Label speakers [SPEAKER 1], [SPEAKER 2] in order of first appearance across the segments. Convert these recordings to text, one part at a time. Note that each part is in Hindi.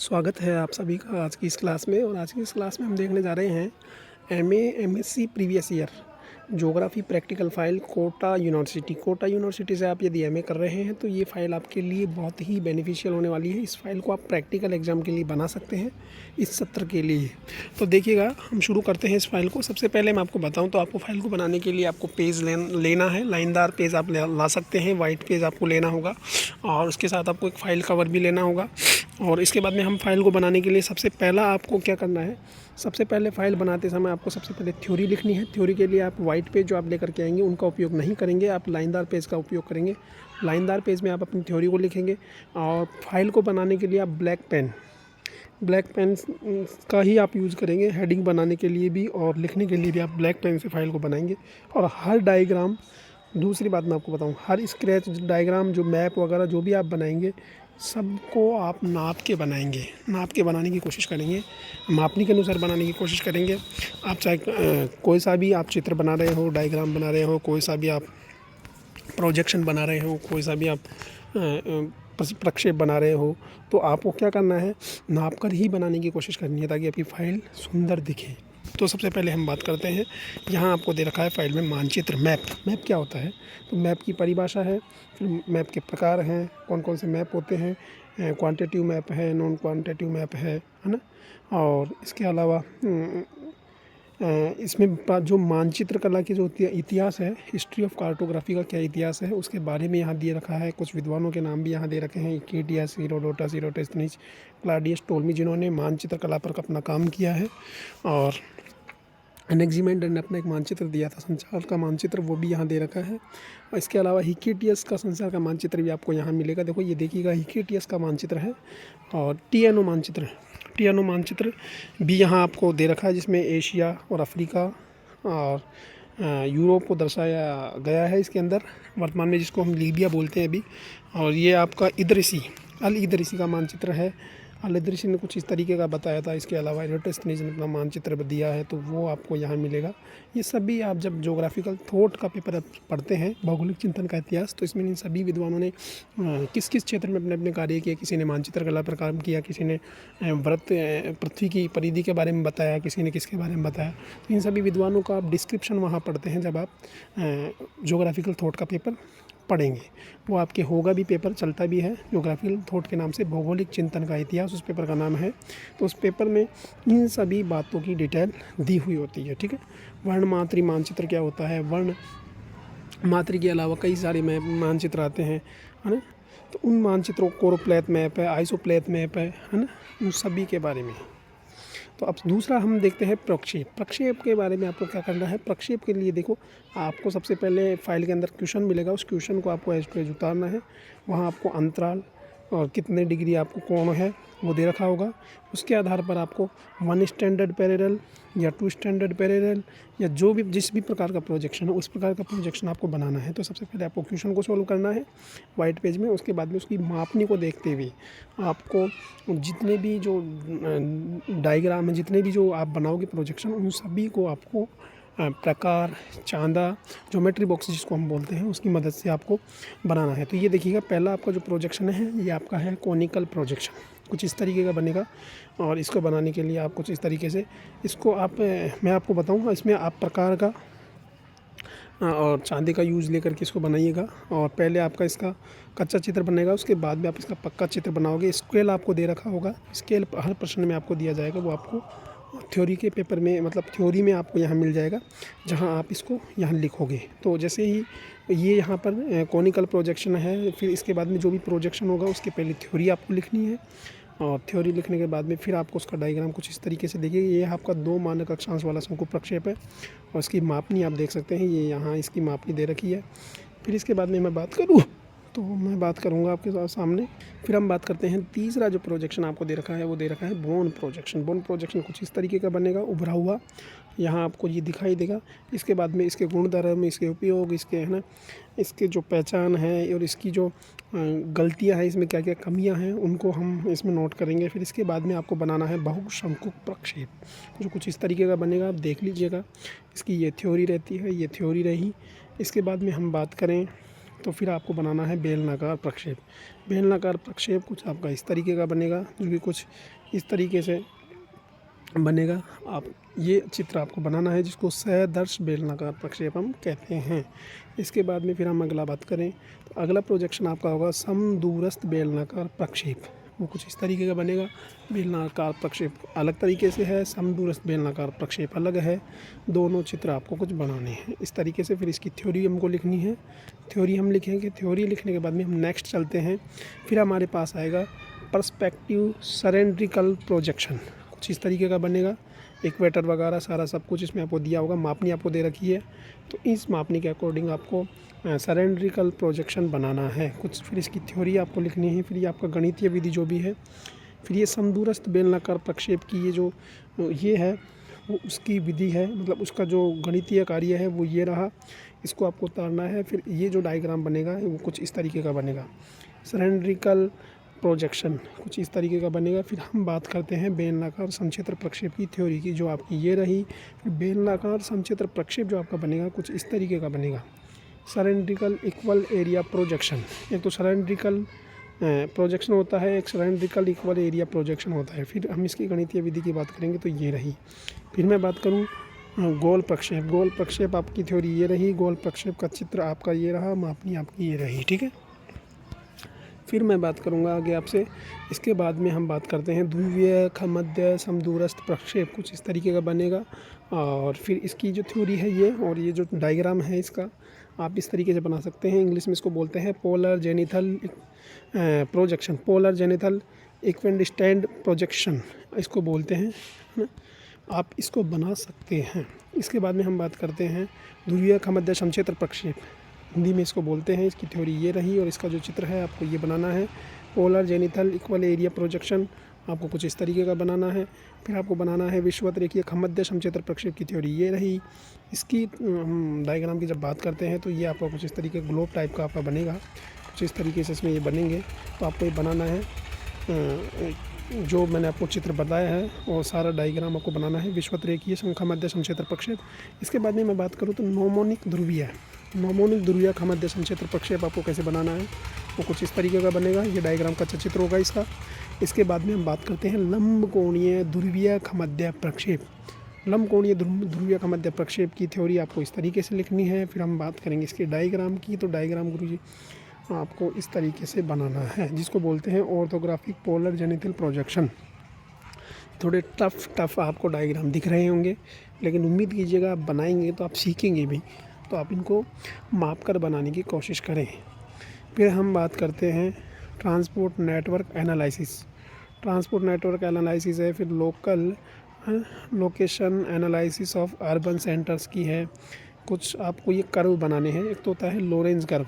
[SPEAKER 1] स्वागत है आप सभी का आज की इस क्लास में। और आज की इस क्लास में हम देखने जा रहे हैं MSc previous year geography practical file Kota university. Kota university से आप यदि एमए कर रहे हैं तो ये फ़ाइल आपके लिए बहुत ही बेनिफिशियल होने वाली है। इस फाइल को आप प्रैक्टिकल एग्ज़ाम के लिए बना सकते हैं इस सत्र के लिए। तो देखिएगा, हम शुरू करते हैं इस फाइल को। सबसे पहले मैं आपको बताऊं तो आपको फ़ाइल को बनाने के लिए आपको पेज लेना है। लाइनदार पेज आप ला सकते हैं, वाइट पेज आपको लेना होगा और उसके साथ आपको एक फ़ाइल कवर भी लेना होगा। और इसके बाद में हम फाइल को बनाने के लिए सबसे पहला आपको क्या करना है, सबसे पहले फ़ाइल बनाते समय आपको सबसे पहले थ्योरी लिखनी है। थ्योरी के लिए आप वाइट पेज जो आप लेकर के आएंगे उनका उपयोग नहीं करेंगे, आप लाइनदार पेज का उपयोग करेंगे। लाइनदार पेज में आप अपनी थ्योरी को लिखेंगे और फाइल को बनाने के लिए आप ब्लैक पेन का ही आप यूज़ करेंगे, हेडिंग बनाने के लिए भी और लिखने के लिए भी आप ब्लैक पेन से फाइल को बनाएंगे। और हर डायग्राम, दूसरी बात मैं आपको बताऊं, हर स्क्रैच डायग्राम जो मैप वगैरह जो भी आप बनाएंगे सबको आप नाप के बनाएंगे, नाप के बनाने की कोशिश करेंगे, मापनी के अनुसार बनाने की कोशिश करेंगे। आप चाहे कोई सा भी आप चित्र बना रहे हो, डायग्राम बना रहे हो, कोई सा भी आप प्रोजेक्शन बना रहे हो, कोई सा भी आप प्रक्षेप बना रहे हो, तो आपको क्या करना है, नाप कर ही बनाने की कोशिश करनी है ताकि आपकी फ़ाइल सुंदर दिखे। तो सबसे पहले हम बात करते हैं, यहाँ आपको दे रखा है फाइल में मानचित्र, मैप क्या होता है। तो मैप की परिभाषा है, फिर मैप के प्रकार हैं, कौन कौन से मैप होते हैं, क्वांटिटेटिव मैप है, नॉन क्वांटिटेटिव मैप है ना। और इसके अलावा इसमें जो मानचित्र कला की जो इतिहास है, हिस्ट्री ऑफ कार्टोग्राफी का क्या इतिहास है उसके बारे में यहाँ दिए रखा है। कुछ विद्वानों के नाम भी यहाँ दे रखे हैं, यूक्लिडियस, हेरोडोटस, इराटोस्थेनीज, क्लॉडियस, टोल्मी, जिन्होंने मानचित्र कला पर अपना काम किया है। और एनेक्सिमेंडर ने अपना एक मानचित्र दिया था, संसार का मानचित्र, वो भी यहाँ दे रखा है। और इसके अलावा हिकेटियस का संसार का मानचित्र भी आपको यहाँ मिलेगा। देखो ये देखिएगा, हिकेटियस का मानचित्र है। और टीएनओ मानचित्र भी यहाँ आपको दे रखा है, जिसमें एशिया और अफ्रीका और यूरोप को दर्शाया गया है इसके अंदर, वर्तमान में जिसको हम लीबिया बोलते हैं अभी। और ये आपका अल इदरिसी का मानचित्र है। अल इदरिसी ने कुछ इस तरीके का बताया था। इसके अलावा इराटोस्थेनीज ने अपना मानचित्र दिया है, तो वो आपको यहाँ मिलेगा। ये सभी आप जब ज्योग्राफिकल थॉट का पेपर पढ़ते हैं, भौगोलिक चिंतन का इतिहास, तो इसमें इन सभी विद्वानों ने किस किस क्षेत्र में अपने अपने कार्य किए। किसी ने मानचित्र कला पर काम किया, किसी ने पृथ्वी की परिधि के बारे में बताया, किसी ने किसके बारे में बताया। तो इन सभी विद्वानों का आप डिस्क्रिप्शन वहाँ पढ़ते हैं जब आप ज्योग्राफिकल थॉट का पेपर पढ़ेंगे। वो आपके होगा भी, पेपर चलता भी है ज्योग्राफिकल थॉट के नाम से, भौगोलिक चिंतन का इतिहास उस पेपर का नाम है। तो उस पेपर में इन सभी बातों की डिटेल दी हुई होती है, ठीक है। वर्णमात्री मानचित्र क्या होता है, वर्ण मात्री के अलावा कई सारे मानचित्र आते हैं, है ना। तो उन मानचित्रों, कोरोप्लेथ मैप है, आइसोप्लेथ मैप है ना, उन सभी के बारे में। तो अब दूसरा हम देखते हैं प्रक्षेप के बारे में। आपको क्या करना है, प्रक्षेप के लिए देखो, आपको सबसे पहले फाइल के अंदर क्वेश्चन मिलेगा, उस क्वेश्चन को आपको एज टू एज उतारना है। वहाँ आपको अंतराल और कितने डिग्री आपको कोण है वो दे रखा होगा। उसके आधार पर आपको 1 स्टैंडर्ड पैरेलल या 2 स्टैंडर्ड पैरेलल या जो भी जिस भी प्रकार का प्रोजेक्शन है उस प्रकार का प्रोजेक्शन आपको बनाना है। तो सबसे पहले आपको क्वेश्चन को सॉल्व करना है वाइट पेज में। उसके बाद में उसकी मापनी को देखते हुए आपको जितने भी जो डायग्राम है, जितने भी जो आप बनाओगे प्रोजेक्शन, उन सभी को आपको प्रकार, चांदा, ज्योमेट्री बॉक्स जिसको हम बोलते हैं, उसकी मदद से आपको बनाना है। तो ये देखिएगा, पहला आपका जो प्रोजेक्शन है ये आपका है कॉनिकल प्रोजेक्शन, कुछ इस तरीके का बनेगा। और इसको बनाने के लिए आप कुछ इस तरीके से इसको आप मैं आपको बताऊंगा, इसमें आप प्रकार का और चांदी का यूज़ लेकर के इसको बनाइएगा। और पहले आपका इसका कच्चा चित्र बनेगा, उसके बाद में आप इसका पक्का चित्र बनाओगे। स्केल आपको दे रखा होगा, स्केल हर प्रश्न में आपको दिया जाएगा, वो आपको थ्योरी के पेपर में, मतलब थ्योरी में आपको यहाँ मिल जाएगा, जहाँ आप इसको यहाँ लिखोगे। तो जैसे ही ये यहाँ पर कॉनिकल प्रोजेक्शन है, फिर इसके बाद में जो भी प्रोजेक्शन होगा उसके पहले थ्योरी आपको लिखनी है। और थ्योरी लिखने के बाद में फिर आपको उसका डायग्राम कुछ इस तरीके से देखिए। ये आपका 2 मानक अक्षांश वाला शंकु प्रक्षेप है और इसकी मापनी आप देख सकते हैं, ये यहाँ इसकी मापनी दे रखी है। फिर इसके बाद में मैं बात करूँगा आपके सामने। फिर हम बात करते हैं तीसरा जो प्रोजेक्शन आपको दे रखा है, वो दे रखा है बोन प्रोजेक्शन कुछ इस तरीके का बनेगा, उभरा हुआ, यहाँ आपको ये दिखाई देगा। इसके बाद में इसके गुणधर्म, इसके उपयोग, इसके है ना, इसके जो पहचान है और इसकी जो गलतियाँ हैं, इसमें क्या क्या कमियाँ हैं, उनको हम इसमें नोट करेंगे। फिर इसके बाद में आपको बनाना है बहुशंकु प्रक्षेप, जो कुछ इस तरीके का बनेगा, आप देख लीजिएगा। इसकी ये थ्योरी रहती है, ये थ्योरी रही। इसके बाद में हम बात करें तो फिर आपको बनाना है बेलनाकार प्रक्षेप। बेलनाकार प्रक्षेप कुछ आपका इस तरीके का बनेगा, जो कि कुछ इस तरीके से बनेगा। आप ये चित्र आपको बनाना है, जिसको सदर्श बेलनाकार प्रक्षेप हम कहते हैं। इसके बाद में फिर हम अगला बात करें तो अगला प्रोजेक्शन आपका होगा समदूरस्थ बेलनाकार प्रक्षेप। वो कुछ इस तरीके का बनेगा। बेलनाकार प्रक्षेप अलग तरीके से है, समदूरस्थ बेलनाकार प्रक्षेप अलग है। दोनों चित्र आपको कुछ बनाने हैं इस तरीके से। फिर इसकी थ्योरी हमको लिखनी है। थ्योरी हम लिखेंगे। थ्योरी लिखने के बाद में हम नेक्स्ट चलते हैं। फिर हमारे पास आएगा पर्सपेक्टिव सरेंड्रिकल प्रोजेक्शन। कुछ इस तरीके का बनेगा। इक्वेटर वगैरह सारा सब कुछ इसमें आपको दिया होगा। मापनी आपको दे रखी है, तो इस मापनी के अकॉर्डिंग आपको सरेंड्रिकल प्रोजेक्शन बनाना है कुछ। फिर इसकी थ्योरी आपको लिखनी है। फिर ये आपका गणितीय विधि जो भी है। फिर ये समदूरस्थ बेलनाकार प्रक्षेप की ये जो ये है वो उसकी विधि है, मतलब उसका जो गणितीय कार्य है वो ये रहा। इसको आपको उतारना है। फिर ये जो डायग्राम बनेगा वो कुछ इस तरीके का बनेगा। सरेंड्रिकल प्रोजेक्शन कुछ इस तरीके का बनेगा। फिर हम बात करते हैं बेलनाकार समक्षेत्र प्रक्षेप की थ्योरी की, जो आपकी ये रही। फिर बेलनाकार समक्षेत्र प्रक्षेप जो आपका बनेगा कुछ इस तरीके का बनेगा। सरेंड्रिकल इक्वल एरिया प्रोजेक्शन। एक तो सरेंड्रिकल प्रोजेक्शन होता है, एक सरेंड्रिकल इक्वल एरिया प्रोजेक्शन होता है। फिर हम इसकी गणितीय विधि की बात करेंगे तो ये रही। फिर मैं बात करूँ गोल प्रक्षेप। गोल प्रक्षेप आपकी थ्योरी ये रही। गोल प्रक्षेप का चित्र आपका ये रहा, मापनी आपकी ये रही, ठीक है। फिर मैं बात करूँगा आगे आपसे। इसके बाद में हम बात करते हैं ध्रुवीय मध्य समदूरस्थ प्रक्षेप। कुछ इस तरीके का बनेगा। और फिर इसकी जो थ्योरी है ये, और ये जो डायग्राम है इसका आप इस तरीके से बना सकते हैं। इंग्लिश में इसको बोलते हैं polar zenithal projection. Polar zenithal equidistant projection इसको बोलते हैं, है ना। आप इसको बना सकते हैं। इसके बाद में हम बात करते हैं ध्रुवीय मध्य समक्षेत्र प्रक्षेप। हिंदी में इसको बोलते हैं। इसकी थ्योरी ये रही और इसका जो चित्र है आपको ये बनाना है। पोलर जेनिथल इक्वल एरिया प्रोजेक्शन आपको कुछ इस तरीके का बनाना है। फिर आपको बनाना है विषुवत रेखीय मध्य समक्षेत्र प्रक्षेप की थ्योरी ये रही। इसकी हम डायग्राम की जब बात करते हैं तो ये आपको कुछ इस तरीके ग्लोब टाइप का आपका बनेगा। कुछ इस तरीके से इसमें ये बनेंगे। तो आपको ये बनाना है जो मैंने आपको चित्र बताया है, और सारा डायग्राम आपको बनाना है विषुवत रेखीय मध्य समक्षेत्र प्रक्षेप। इसके बाद में मैं बात करूँ तो नोमोनिक ध्रुवीय मध्य समक्षेत्र प्रक्षेप आपको कैसे बनाना है वो कुछ इस तरीके का बनेगा। ये डायग्राम का चित्र होगा इसका। इसके बाद में हम बात करते हैं लंब कोणीय ध्रुवीय मध्य प्रक्षेप। लंब कोणीय ध्रुवीय मध्य प्रक्षेप की थ्योरी आपको इस तरीके से लिखनी है। फिर हम बात करेंगे इसके डायग्राम की। तो डायग्राम गुरुजी आपको इस तरीके से बनाना है, जिसको बोलते हैं ऑर्थोग्राफिक पोलर जेनिथल प्रोजेक्शन। थोड़े टफ आपको डायग्राम दिख रहे होंगे, लेकिन उम्मीद कीजिएगा आप बनाएंगे तो आप सीखेंगे भी। तो आप इनको माप कर बनाने की कोशिश करें। फिर हम बात करते हैं transport network analysis. Transport network analysis है। फिर location analysis of urban centres की है। कुछ आपको ये कर्व बनाने हैं। एक तो होता है लोरेंज कर्व।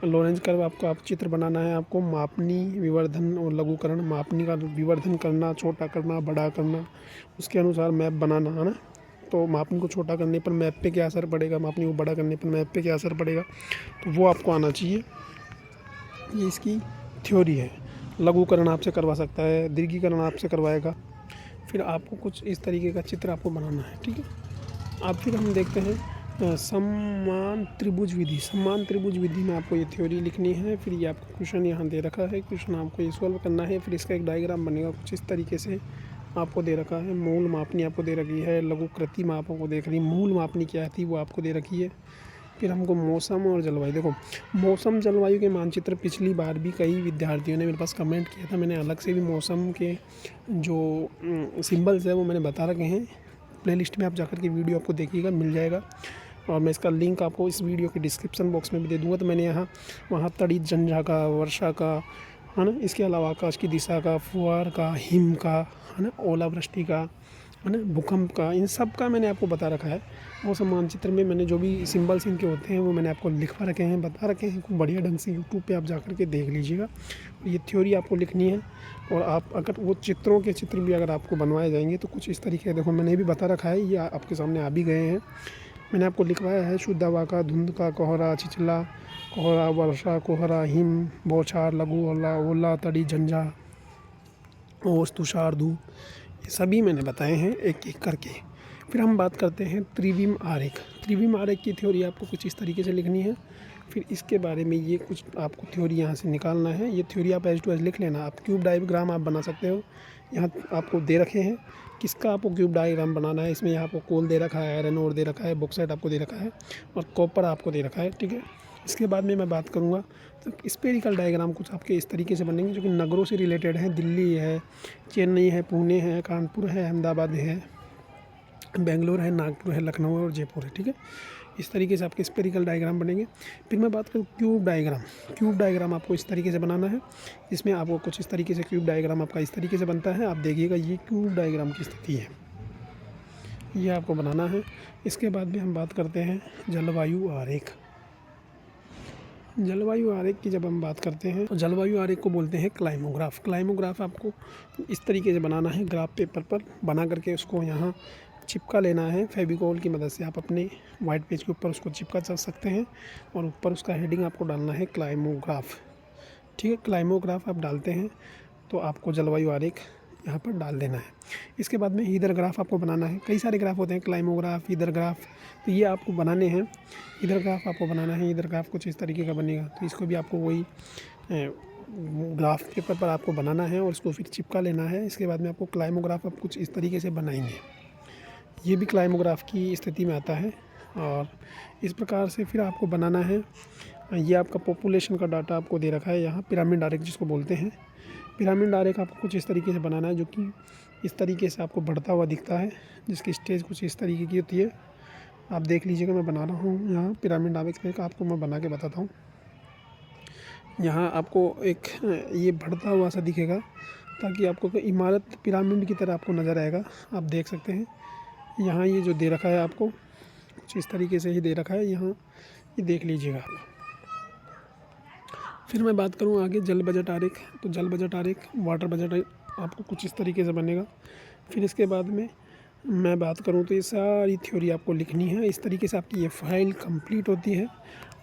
[SPEAKER 1] लोरेंज कर्व आपको आप चित्र बनाना है। आपको मापनी विवर्धन और लघुकरण, मापनी का विवर्धन करना, छोटा करना, बड़ा करना, उसके अनुसार मैप बनाना, है ना। तो मापनी को छोटा करने पर मैप पे क्या असर पड़ेगा, मापनी को बड़ा करने पर मैप पे क्या असर पड़ेगा, तो वो आपको आना चाहिए। ये इसकी थ्योरी है। लघुकरण आपसे करवा सकता है, दीर्घीकरण आपसे करवाएगा। फिर आपको कुछ इस तरीके का चित्र आपको बनाना है, ठीक है। अब फिर हम देखते हैं समान त्रिभुज विधि। समान त्रिभुज विधि में आपको ये थ्योरी लिखनी है। फिर ये आपको क्वेश्चन यहाँ दे रखा है। क्वेश्चन आपको ये सॉल्व करना है। फिर इसका एक डायग्राम बनेगा कुछ इस तरीके से आपको दे रखा है। मूल मापनी आपको दे रखी है। लघुकृति माप आपको देख रही है। मूल मापनी क्या थी वो आपको दे रखी है। फिर हमको मौसम और जलवायु, देखो मौसम जलवायु के मानचित्र पिछली बार भी कई विद्यार्थियों ने मेरे पास कमेंट किया था। मैंने अलग से भी मौसम के जो सिंबल्स है वो मैंने बता रखे हैं। प्लेलिस्ट में आप जाकर के वीडियो आपको देखिएगा, मिल जाएगा। और मैं इसका लिंक आपको इस वीडियो के डिस्क्रिप्शन बॉक्स में भी दे दूँगा। तो मैंने वहाँ तड़ित झंझा का, वर्षा का, है ना, इसके अलावा आकाश की दिशा का, फुहार का, हिम का, है ना, ओलावृष्टि का, है ना, भूकंप का, इन सब का मैंने आपको बता रखा है। मौसम मानचित्र में मैंने जो भी सिंबल्स इनके होते हैं वो मैंने आपको लिखवा रखे हैं, बता रखे हैं। खूब बढ़िया ढंग से यूट्यूब पे आप जाकर के देख लीजिएगा। ये थ्योरी आपको लिखनी है। और आप अगर वो चित्रों के चित्र भी अगर आपको बनवाए जाएंगे तो कुछ इस तरीके, देखो मैंने भी बता रखा है, ये आपके सामने आ भी गए हैं। मैंने आपको लिखवाया है शुद्ध हवा का, धुंध का, कोहरा, छिछला कोहरा, वर्षा, कोहरा, हिम, बौछार, लघु ओला, तड़ी, झंझा, ओस, तुषार, धूप, ये सभी मैंने बताए हैं एक एक करके। फिर हम बात करते हैं त्रिविम आरेख। त्रिविम आरेख की थ्योरी आपको कुछ इस तरीके से लिखनी है। फिर इसके बारे में ये कुछ आपको थ्योरी यहाँ से निकालना है। ये थ्योरी आप एज टू एज लिख लेना। आप क्यूब डायग्राम आप बना सकते हो। यहाँ आपको दे रखे हैं किसका आपको क्यूब डायग्राम बनाना है। इसमें यहाँ आपको कोल दे रखा है, आयरन ओर दे रखा है, बॉक्साइट आपको दे रखा है और कॉपर आपको दे रखा है, ठीक है। इसके बाद में मैं बात करूँगा तो स्पेरिकल डायग्राम कुछ आपके इस तरीके से बनेंगे जो कि नगरों से रिलेटेड हैं। दिल्ली है, चेन्नई है, पुणे है, कानपुर है, अहमदाबाद है, बेंगलोर है, नागपुर है, लखनऊ और जयपुर है, ठीक है। इस तरीके से आपके स्पेरिकल डायग्राम बनेंगे। फिर मैं बात करूँ क्यूब डायग्राम। क्यूब डायग्राम आपको इस तरीके से बनाना है। इसमें आपको कुछ इस तरीके से क्यूब डायग्राम आपका इस तरीके से बनता है। आप देखिएगा ये क्यूब डायग्राम की स्थिति है, ये आपको बनाना है। इसके बाद में हम बात करते हैं जलवायु आरेख। जलवायु आरेख की जब हम बात करते हैं तो जलवायु आरेख को बोलते हैं क्लाइमोग्राफ। क्लाइमोग्राफ आपको इस तरीके से बनाना है, ग्राफ पेपर पर बना करके उसको यहाँ चिपका लेना है फेविकोल की मदद से। आप अपने वाइट पेज के ऊपर उसको चिपका चल सकते हैं और ऊपर उसका हेडिंग आपको डालना है क्लाइमोग्राफ, ठीक है। क्लाइमोग्राफ आप डालते हैं तो आपको जलवायु आरेख यहाँ पर डाल देना है। इसके बाद में हीदर ग्राफ आपको बनाना है। कई सारे ग्राफ होते हैं, क्लाइमोग्राफ, हीदर ग्राफ, तो ये आपको बनाने हैं। हीदर ग्राफ आपको बनाना है। हीदर ग्राफ कुछ इस तरीके का बनेगा, तो इसको भी आपको वही ग्राफ पेपर पर आपको बनाना है और इसको फिर चिपका लेना है। इसके बाद में आपको क्लाइमोग्राफ आप कुछ इस तरीके से बनाएंगे। ये भी क्लाइमोग्राफ की स्थिति में आता है और इस प्रकार से फिर आपको बनाना है। ये आपका पॉपुलेशन का डाटा आपको दे रखा है यहाँ, पिरामिड आरेख जिसको बोलते हैं। पिरामिड आरेख आपको कुछ इस तरीके से बनाना है जो कि इस तरीके से आपको बढ़ता हुआ दिखता है, जिसकी स्टेज कुछ इस तरीके की होती है। आप देख लीजिएगा, मैं बना रहा हूँ यहाँ पिरामिड आरेख आपको मैं बना के बताता हूँ। यहाँ आपको एक ये बढ़ता हुआ सा दिखेगा ताकि आपको इमारत पिरामिड की तरह आपको नज़र आएगा। आप देख सकते हैं यहाँ ये जो दे रखा है आपको कुछ इस तरीके से ही दे रखा है यहाँ, ये देख लीजिएगा आप। फिर मैं बात करूँ आगे जल बजट आरेख। तो जल बजट आरेख, वाटर बजट आपको कुछ इस तरीके से बनेगा। फिर इसके बाद में मैं बात करूँ तो ये सारी थ्योरी आपको लिखनी है। इस तरीके से आपकी ये फ़ाइल कंप्लीट होती है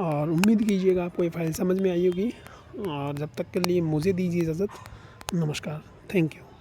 [SPEAKER 1] और उम्मीद कीजिएगा आपको ये फ़ाइल समझ में आई होगी। और जब तक के लिए मुझे दीजिए इजाज़त। नमस्कार, थैंक यू।